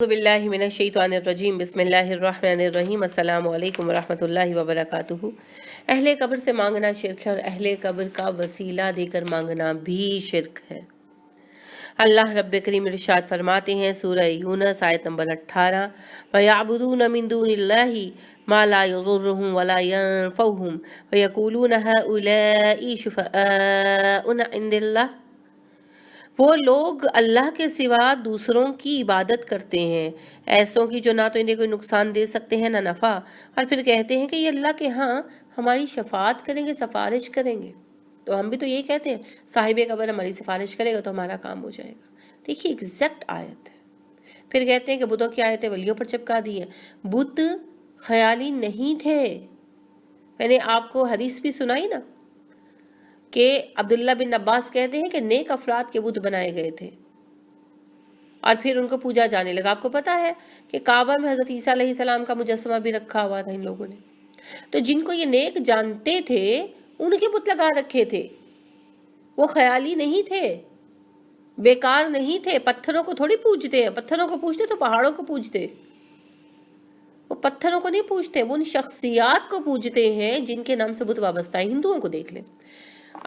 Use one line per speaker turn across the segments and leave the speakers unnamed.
बिल्लाहि मिनश्शैतानिर्रजीम बिस्मिल्लाहिर्रहमानिर्रहीम अस्सलामु अलैकुम वरहमतुल्लाहि वबरकातुहू। अहले कब्र से मांगना शिरक है और अहले कब्र का वसीला देकर मांगना भी शिरक है। अल्लाह रब्बे करीम इरशाद फरमाते हैं सूरह यूनस आयत नंबर 18, वयअबुदून मिन दूनिल्लाहि मा ला यज़ुर्रुहुम वला यनफ़उहुम वयक़ूलून हाउलाइ शुफ़आउना इंदल्लाह। वो लोग अल्लाह के सिवा दूसरों की इबादत करते हैं, ऐसों की जो ना तो इन्हें कोई नुकसान दे सकते हैं ना नफ़ा, और फिर कहते हैं कि ये अल्लाह के यहाँ हमारी शफात करेंगे, सिफारिश करेंगे। तो हम भी तो यही कहते हैं, साहिब कब्र हमारी सिफारिश करेगा तो हमारा काम हो जाएगा। देखिए एग्जैक्ट आयत है। फिर कहते हैं कि बुतों की आयतें वलियों पर चिपका दी है। बुत ख्याली नहीं थे। मैंने आपको हदीस भी सुनाई ना कि अब्दुल्ला बिन अब्बास कहते हैं कि नेक अफराद के बुत बनाए गए थे और फिर उनको पूजा जाने लगा। आपको पता है कि काबा में हज़रत ईसा अलैहिस्सलाम का मुजस्समा भी रखा हुआ था इन लोगों ने। तो जिनको ये नेक जानते थे उनके बुत लगा रखे थे। वो ख्याली नहीं थे, बेकार नहीं थे। पत्थरों को थोड़ी पूजते हैं, पत्थरों को पूजते तो पहाड़ों को पूजते। वो पत्थरों को नहीं पूजते, वो उन शख्सियात को पूजते हैं जिनके नाम से बुत वाबस्ता है। हिंदुओं को देख लें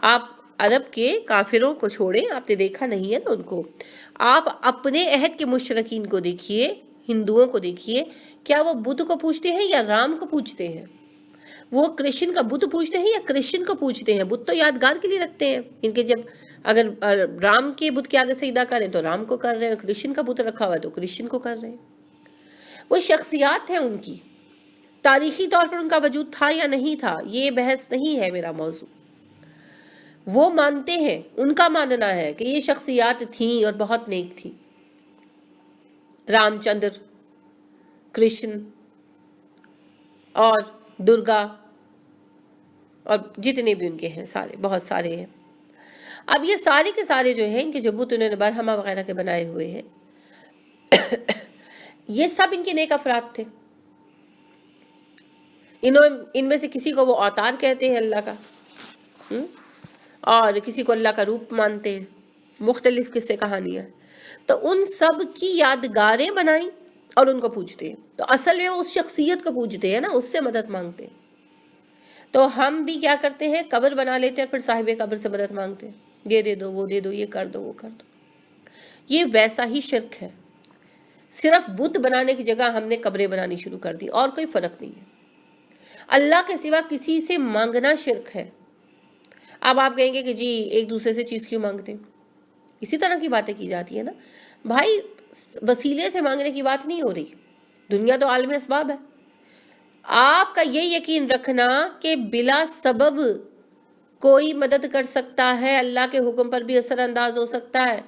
आप, अरब के काफिरों को छोड़ें, आपने देखा नहीं है ना उनको। आप अपने अहद के मुशरकीन को देखिए, हिंदुओं को देखिए, क्या वो बुद्ध को पूजते हैं या राम को पूजते हैं? वो कृष्ण का बुद्ध पूजते हैं या कृष्ण को पूजते हैं? बुद्ध तो यादगार के लिए रखते हैं इनके। जब अगर राम के बुद्ध के आगे सजदा करें तो राम को कर रहे हैं, कृष्ण का बुद्ध रखा हुआ है तो कृष्ण को कर रहे हैं। वो शख्सियात है उनकी, तारीखी तौर पर उनका वजूद था या नहीं था ये बहस नहीं है मेरा मौजू। वो मानते हैं, उनका मानना है कि ये शख्सियात थीं और बहुत नेक थी। रामचंद्र, कृष्ण और दुर्गा और जितने भी उनके हैं सारे, बहुत सारे हैं। अब ये सारे के सारे जो हैं, इनके जो बुत उन्होंने बरहमा वगैरह के बनाए हुए हैं, ये सब इनके नेक अफराद थे। इनमें से किसी को वो अवतार कहते हैं अल्लाह का, और किसी को अल्लाह का रूप मानते हैं। मुख्तलिफ किस्से कहानियाँ। तो उन सब की यादगारें बनाई और उनको पूजते हैं। तो असल में वो उस शख्सियत को पूजते हैं ना, उससे मदद मांगते हैं। तो हम भी क्या करते हैं, कब्र बना लेते हैं, फिर साहिब कब्र से मदद मांगते हैं, ये दे दो, वो दे दो, ये कर दो, वो कर दो। ये वैसा ही शिरक है। सिर्फ बुत बनाने की जगह हमने कब्रें बनानी शुरू कर दी, और कोई फर्क नहीं है। अल्लाह के सिवा किसी से मांगना शिरक है। अब आप कहेंगे कि जी एक दूसरे से चीज़ क्यों मांगते हैं? इसी तरह की बातें की जाती है ना भाई। वसीले से मांगने की बात नहीं हो रही। दुनिया तो आलम असबाब है। आपका ये यकीन रखना कि बिला सबब कोई मदद कर सकता है, अल्लाह के हुक्म पर भी असरअंदाज हो सकता है,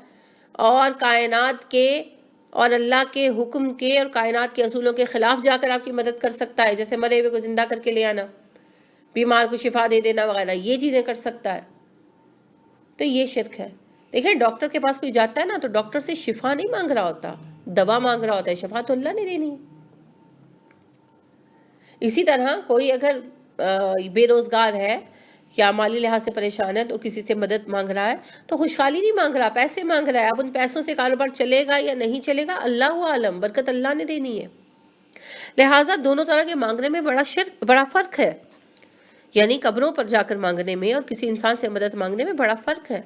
और कायनात के और अल्लाह के हुक्म के और कायनात के असूलों के खिलाफ जाकर आपकी मदद कर सकता है, जैसे मरे हुए को जिंदा करके ले आना, बीमार को शिफा दे देना वगैरह, ये चीज़ें कर सकता है, तो ये शिरक है। देखिए डॉक्टर के पास कोई जाता है ना तो डॉक्टर से शिफा नहीं मांग रहा होता, दवा मांग रहा होता है। शिफा तो अल्लाह ने देनी है। इसी तरह कोई अगर बेरोजगार है या माली लिहाज से परेशान है तो किसी से मदद मांग रहा है, तो खुशहाली नहीं मांग रहा, पैसे मांग रहा है। अब उन पैसों से कारोबार चलेगा या नहीं चलेगा अल्लाह आलम, बरकत अल्लाह ने देनी है। लिहाजा दोनों तरह के मांगने में बड़ा फ़र्क है। यानी कब्रों पर जाकर मांगने में और किसी इंसान से मदद मांगने में बड़ा फ़र्क है।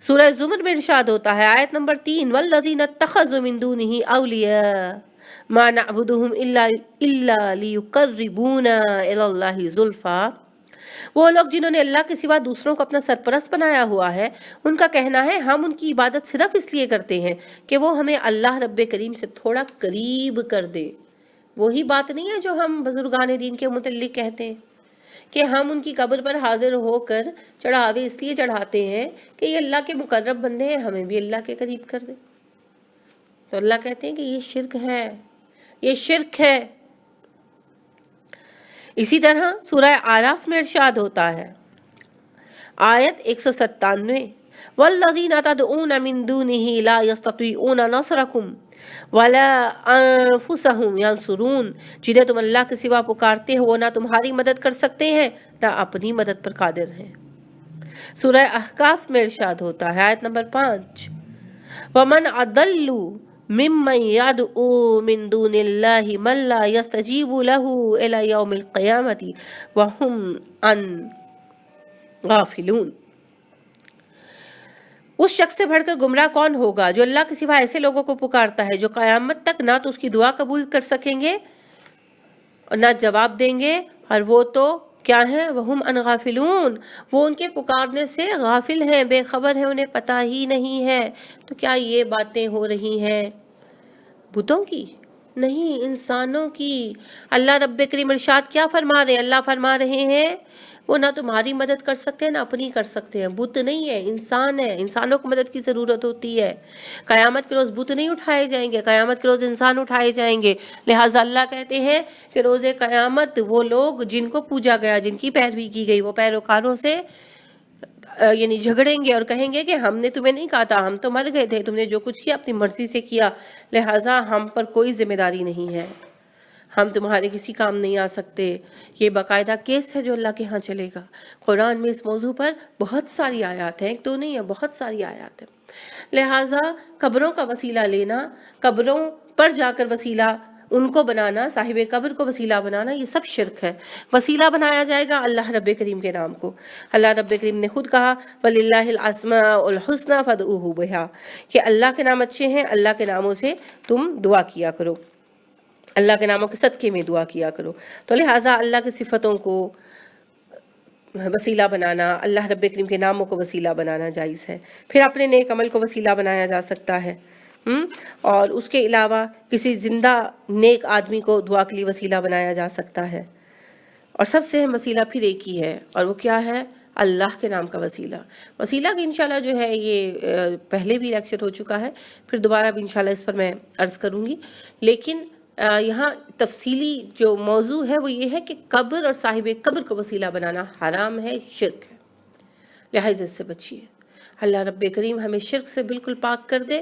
सूरह ज़ुमर में इरशाद होता है आयत नंबर 3, वल्लज़ीना इत्तख़ज़ू मिन दूनिही औलिया मा नअबुदुहुम इल्ला लियुक़र्रिबूना इलल्लाहि ज़ुल्फ़ा। वो लोग जिन्होंने अल्लाह के सिवा दूसरों को अपना सरपरस्त बनाया हुआ है, उनका कहना है हम उनकी इबादत सिर्फ इसलिए करते हैं कि वो हमें अल्लाह रब्बे करीम से थोड़ा करीब कर दे। वही बात नहीं है जो हम बुजुर्गान दीन के मुतल्लिक कहते हैं कि हम उनकी कब्र पर हाजिर होकर चढ़ावे इसलिए चढ़ाते हैं कि ये अल्लाह के मुकर्रब बंदे हैं, हमें भी अल्लाह के करीब कर दे। तो अल्लाह कहते हैं कि ये शिरक है, ये शिरक है। इसी तरह सूरह आराफ में इरशाद होता है आयत 197, वल्लज़ीना तदऊना मिन दूनिही ला यस्ततीऊना नसरकुम वला अनफुसहुम यंसुरून। जिन्हें तुम अल्लाह के सिवा पुकारते हो वो ना तुम्हारी मदद कर सकते हैं ना अपनी मदद पर कादिर हैं। सूरह अहकाफ में इरशाद होता है आयत नंबर 5, वमन अदल्लु ممن یدعو من دون اللہ من لا یستجیب لہ الی یوم القیامۃ وہم عن غافلون۔ اس شخص سے بڑھ کر گمراہ کون ہوگا جو اللہ کے سوا ایسے لوگوں کو پکارتا ہے جو قیامت تک نہ تو اس کی دعا قبول کر سکیں گے اور نہ جواب دیں گے، اور وہ تو کیا ہیں، وہم ان غافلون، وہ ان کے پکارنے سے غافل ہیں، بے خبر ہیں، انہیں پتہ ہی نہیں ہے۔ تو کیا یہ باتیں ہو رہی ہیں بتوں کی؟ نہیں، انسانوں کی۔ اللہ رب کریم ارشاد کیا فرما رہے ہیں؟ اللہ فرما رہے ہیں وہ نہ تمہاری مدد کر سکتے ہیں نہ اپنی کر سکتے ہیں، بت نہیں ہے، انسان ہے، انسانوں کو مدد کی ضرورت ہوتی ہے۔ قیامت کے روز بت نہیں اٹھائے جائیں گے، قیامت کے روز انسان اٹھائے جائیں گے۔ لہٰذا اللہ کہتے ہیں کہ روز قیامت وہ لوگ جن کو پوجا گیا، جن کی پیروی کی گئی، وہ پیروکاروں سے یعنی جھگڑیں گے اور کہیں گے کہ ہم نے تمہیں نہیں کہا تھا، ہم تو مر گئے تھے، تم نے جو کچھ کیا اپنی مرضی سے کیا، لہٰذا ہم پر کوئی ذمہ داری نہیں ہے، ہم تمہارے کسی کام نہیں آ سکتے۔ یہ باقاعدہ کیس ہے جو اللہ کے ہاں چلے گا۔ قرآن میں اس موضوع پر بہت ساری آیات ہیں، ایک دو نہیں ہے، بہت ساری آیات ہیں۔ لہٰذا قبروں کا وسیلہ لینا، قبروں پر جا کر وسیلہ ان کو بنانا، صاحب قبر کو وسیلہ بنانا، یہ سب شرک ہے۔ وسیلہ بنایا جائے گا اللہ رب کریم کے نام کو۔ اللہ رب کریم نے خود کہا وَلِلَّهِ الْأَسْمَاءُ الْحُسْنَى فَادْعُوهُ بِهَا، کہ اللہ کے نام اچھے ہیں، اللہ کے ناموں سے تم دعا کیا کرو، اللہ کے ناموں کے صدقے میں دعا کیا کرو۔ تو لہٰذا اللہ کی صفتوں کو وسیلہ بنانا، اللہ رب کریم کے ناموں کو وسیلہ بنانا جائز ہے۔ پھر اپنے نیک عمل کو وسیلہ بنایا جا سکتا ہے، اور اس کے علاوہ کسی زندہ نیک آدمی کو دعا کے لیے وسیلہ بنایا جا سکتا ہے۔ اور سب سے اہم وسیلہ پھر ایک ہی ہے، اور وہ کیا ہے؟ اللہ کے نام کا وسیلہ۔ وسیلہ کی انشاءاللہ جو ہے یہ پہلے بھی لیکچر ہو چکا ہے، پھر دوبارہ بھی انشاءاللہ اس پر میں عرض کروں گی، لیکن یہاں تفصیلی جو موضوع ہے وہ یہ ہے کہ قبر اور صاحب قبر کو وسیلہ بنانا حرام ہے، شرک ہے، لہٰذا اس سے بچیے۔ اللہ رب کریم ہمیں شرک سے بالکل پاک کر دے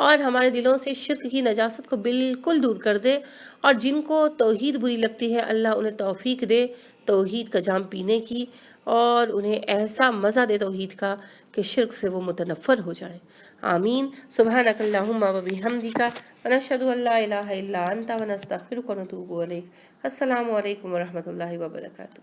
اور ہمارے دلوں سے شرک کی نجاست کو بالکل دور کر دے، اور جن کو توحید بری لگتی ہے اللہ انہیں توفیق دے توحید کا جام پینے کی، اور انہیں ایسا مزہ دے توحید کا کہ شرک سے وہ متنفر ہو جائیں۔ آمین۔ سبحانک اللہم و بحمدک ونشہد ان لا الہ الا انت ونستغفرک ونتوب الیک۔ السلام علیکم ورحمۃ اللہ وبرکاتہ۔